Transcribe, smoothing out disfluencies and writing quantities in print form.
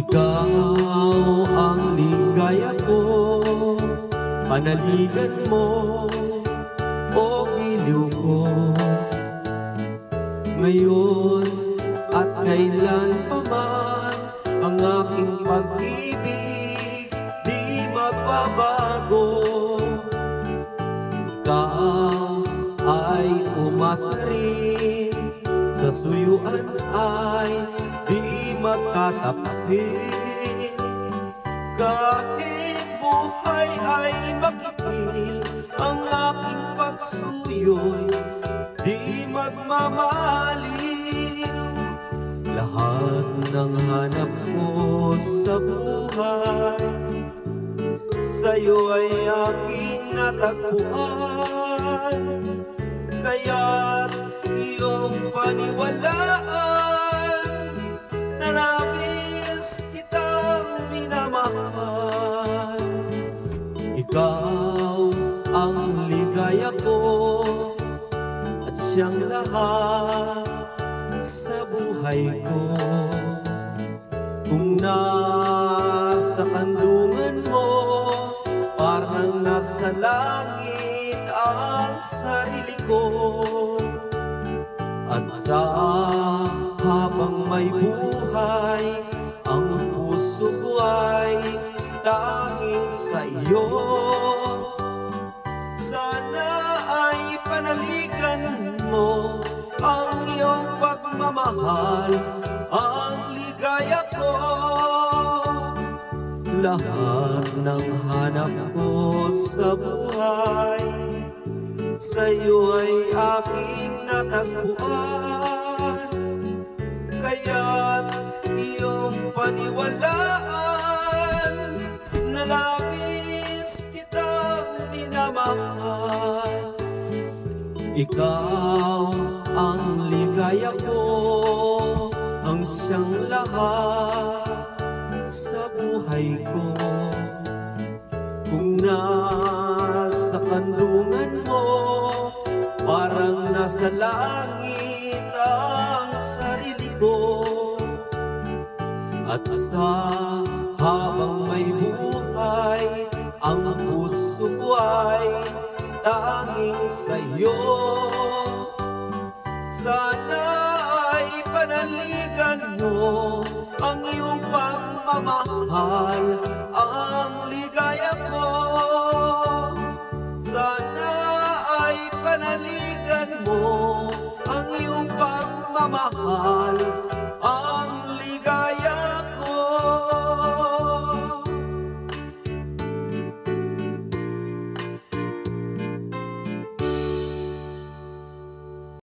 Ikaw ang ligaya ko, panaligan mo o giliw ko. Ngayon at kailan pa man, ang aking pag-ibig di magbabago. Ikaw ay umasa rin, sa suyuan ay di magtatapsin. Kahit buhay ay makikil, ang aking pagsuyo'y di magmamaliw. Lahat ng hanap ko sa buhay, sa'yo ay aking natagpuan. Kaya't iyong paniwalaan na nais kitang minamahal. Ikaw ang ligaya ko at siyang lahat sa buhay ko. Kung nasa kandungan mo, parang nasa langit ang sarili ko. At sa habang may buhay, ang puso ko ay tanging sa iyo. Sana ay panaligan mo ang iyong pagmamahal, ang ligaya ko. Lahat ng hanap ko sa buhay, sa'yo ay aking natagpuan. Kaya't iyong paniwalaan na labis kitang minamahal. Ikaw ang ligaya ko, ang siyang lahat sa buhay ko. Kung nasa kandungan mo, parang nasa langit ang sarili ko. At sa habang may buhay, ang puso ko ay tanging sa iyo. Sana ay panaligan mo ang iyong pagmamahal, ang ligaya ko. Sana ay panaligan mo ang iyong pagmamahal,